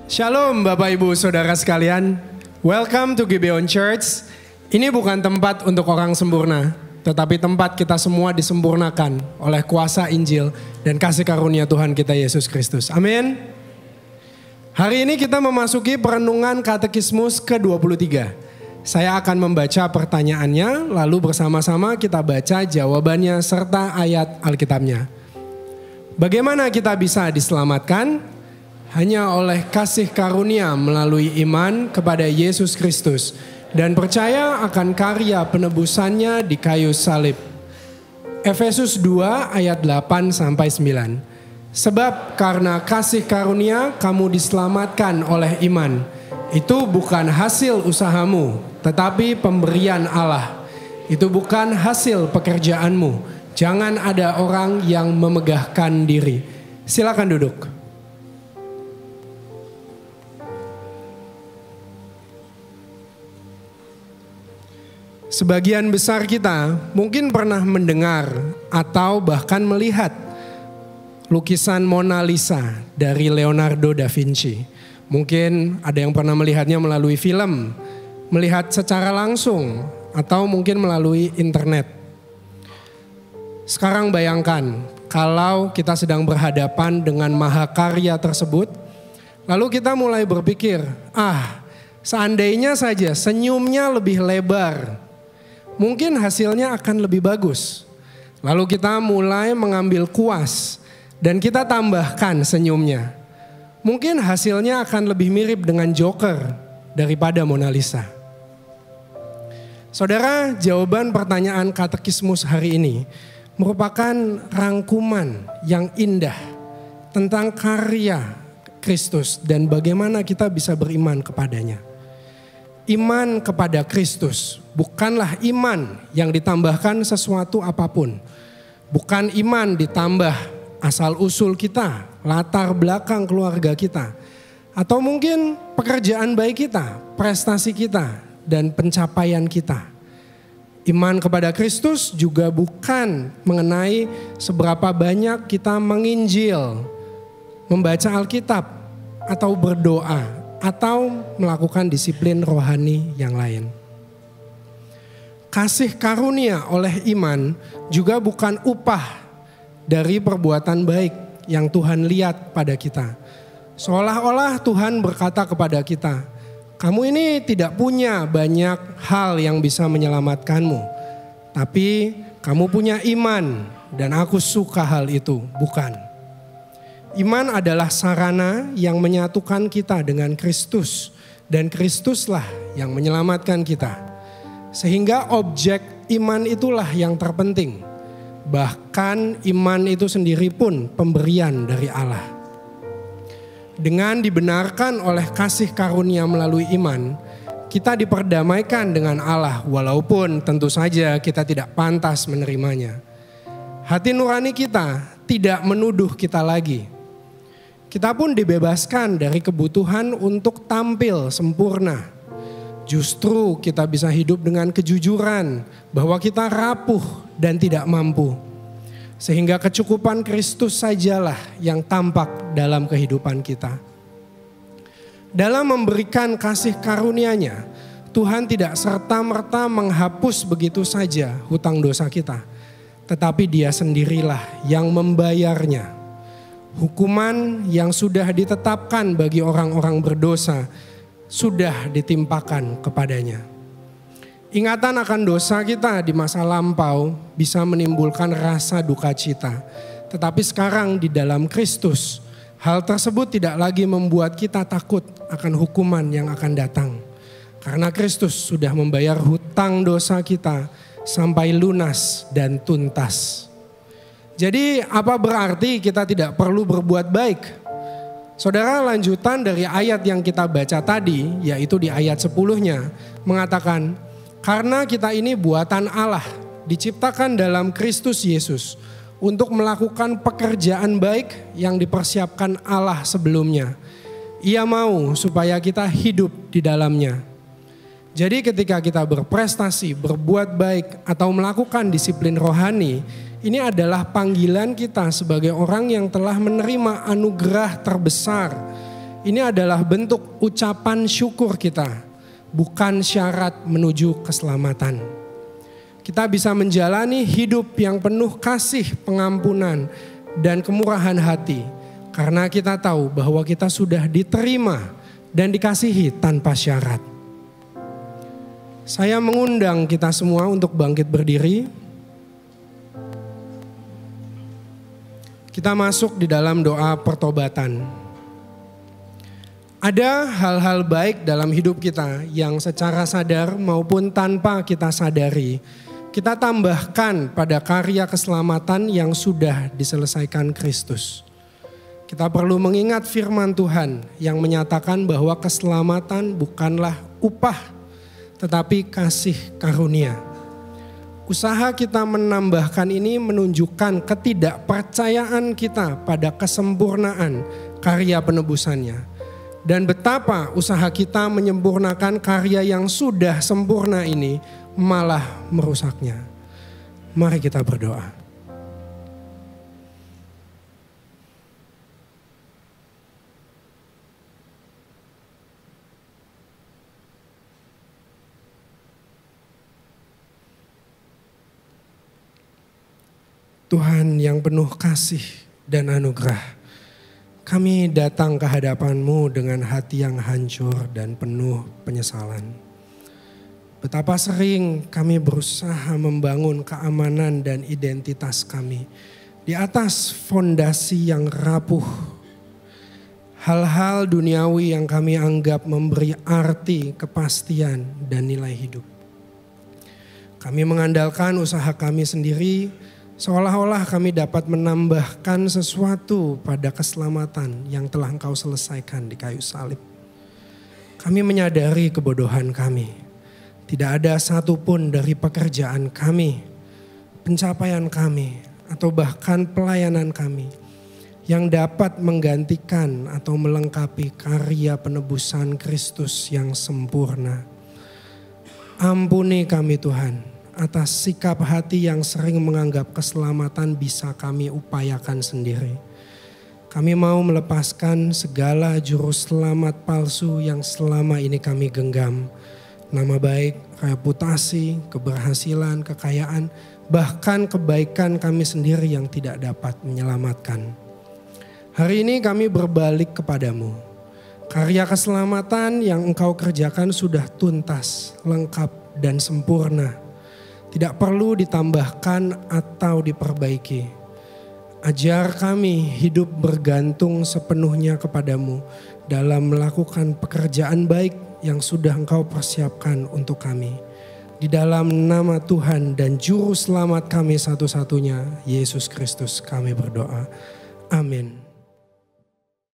Shalom Bapak Ibu Saudara sekalian. Welcome to Gibeon Church. Ini bukan tempat untuk orang sempurna, tetapi tempat kita semua disempurnakan oleh kuasa Injil dan kasih karunia Tuhan kita Yesus Kristus. Amin. Hari ini kita memasuki perenungan katekismus ke-23. Saya akan membaca pertanyaannya, lalu bersama-sama kita baca jawabannya serta ayat Alkitabnya. Bagaimana kita bisa diselamatkan? Hanya oleh kasih karunia melalui iman kepada Yesus Kristus dan percaya akan karya penebusannya di kayu salib. Efesus 2 ayat 8-9. Sebab karena kasih karunia kamu diselamatkan oleh iman. Itu bukan hasil usahamu, tetapi pemberian Allah. Itu bukan hasil pekerjaanmu. Jangan ada orang yang memegahkan diri. Silakan duduk. Sebagian besar kita mungkin pernah mendengar atau bahkan melihat lukisan Mona Lisa dari Leonardo da Vinci. Mungkin ada yang pernah melihatnya melalui film, melihat secara langsung, atau mungkin melalui internet. Sekarang bayangkan kalau kita sedang berhadapan dengan mahakarya tersebut, lalu kita mulai berpikir, seandainya saja senyumnya lebih lebar, mungkin hasilnya akan lebih bagus. Lalu kita mulai mengambil kuas dan kita tambahkan senyumnya. Mungkin hasilnya akan lebih mirip dengan Joker daripada Mona Lisa. Saudara, jawaban pertanyaan katekismus hari ini merupakan rangkuman yang indah tentang karya Kristus dan bagaimana kita bisa beriman kepadanya. Iman kepada Kristus bukanlah iman yang ditambahkan sesuatu apapun. Bukan iman ditambah asal-usul kita, latar belakang keluarga kita. Atau mungkin pekerjaan baik kita, prestasi kita, dan pencapaian kita. Iman kepada Kristus juga bukan mengenai seberapa banyak kita menginjil, membaca Alkitab, atau berdoa, atau melakukan disiplin rohani yang lain. Kasih karunia oleh iman juga bukan upah dari perbuatan baik yang Tuhan lihat pada kita. Seolah-olah Tuhan berkata kepada kita, kamu ini tidak punya banyak hal yang bisa menyelamatkanmu, tapi kamu punya iman dan aku suka hal itu. Bukan. Iman adalah sarana yang menyatukan kita dengan Kristus dan Kristuslah yang menyelamatkan kita. Sehingga objek iman itulah yang terpenting. Bahkan iman itu sendiri pun pemberian dari Allah. Dengan dibenarkan oleh kasih karunia melalui iman, kita diperdamaikan dengan Allah walaupun tentu saja kita tidak pantas menerimanya. Hati nurani kita tidak menuduh kita lagi. Kita pun dibebaskan dari kebutuhan untuk tampil sempurna. Justru kita bisa hidup dengan kejujuran bahwa kita rapuh dan tidak mampu. Sehingga kecukupan Kristus sajalah yang tampak dalam kehidupan kita. Dalam memberikan kasih karunia-Nya, Tuhan tidak serta-merta menghapus begitu saja hutang dosa kita. Tetapi Dia sendirilah yang membayarnya. Hukuman yang sudah ditetapkan bagi orang-orang berdosa sudah ditimpakan kepadanya. Ingatan akan dosa kita di masa lampau bisa menimbulkan rasa duka cita. Tetapi sekarang di dalam Kristus, hal tersebut tidak lagi membuat kita takut akan hukuman yang akan datang. Karena Kristus sudah membayar hutang dosa kita sampai lunas dan tuntas. Jadi apa berarti kita tidak perlu berbuat baik? Saudara, lanjutan dari ayat yang kita baca tadi, yaitu di ayat 10-nya, mengatakan, karena kita ini buatan Allah, diciptakan dalam Kristus Yesus, untuk melakukan pekerjaan baik yang dipersiapkan Allah sebelumnya. Ia mau supaya kita hidup di dalamnya. Jadi ketika kita berprestasi, berbuat baik, atau melakukan disiplin rohani, ini adalah panggilan kita sebagai orang yang telah menerima anugerah terbesar Ini adalah bentuk ucapan syukur kita, bukan syarat menuju keselamatan. Kita bisa menjalani hidup yang penuh kasih, pengampunan, dan kemurahan hati karena kita tahu bahwa kita sudah diterima dan dikasihi tanpa syarat. Saya mengundang kita semua untuk bangkit berdiri. Kita masuk di dalam doa pertobatan. Ada hal-hal baik dalam hidup kita yang secara sadar maupun tanpa kita sadari, kita tambahkan pada karya keselamatan yang sudah diselesaikan Kristus. Kita perlu mengingat firman Tuhan yang menyatakan bahwa keselamatan bukanlah upah, tetapi kasih karunia. Usaha kita menambahkan ini menunjukkan ketidakpercayaan kita pada kesempurnaan karya penebusannya. Dan betapa usaha kita menyempurnakan karya yang sudah sempurna ini malah merusaknya. Mari kita berdoa. Tuhan yang penuh kasih dan anugerah, kami datang ke hadapan-Mu dengan hati yang hancur dan penuh penyesalan. Betapa sering kami berusaha membangun keamanan dan identitas kami di atas fondasi yang rapuh. Hal-hal duniawi yang kami anggap memberi arti, kepastian, dan nilai hidup. Kami mengandalkan usaha kami sendiri, seolah-olah kami dapat menambahkan sesuatu pada keselamatan yang telah Engkau selesaikan di kayu salib. Kami menyadari kebodohan kami. Tidak ada satupun dari pekerjaan kami, pencapaian kami, atau bahkan pelayanan kami yang dapat menggantikan atau melengkapi karya penebusan Kristus yang sempurna. Ampuni kami Tuhan atas sikap hati yang sering menganggap keselamatan bisa kami upayakan sendiri. Kami mau melepaskan segala juru selamat palsu yang selama ini kami genggam. Nama baik, reputasi, keberhasilan, kekayaan, bahkan kebaikan kami sendiri yang tidak dapat menyelamatkan. Hari ini kami berbalik kepadamu. Karya keselamatan yang Engkau kerjakan sudah tuntas, lengkap, dan sempurna. Tidak perlu ditambahkan atau diperbaiki. Ajar kami hidup bergantung sepenuhnya kepadamu dalam melakukan pekerjaan baik yang sudah Engkau persiapkan untuk kami. Di dalam nama Tuhan dan Juru Selamat kami satu-satunya, Yesus Kristus, kami berdoa. Amin.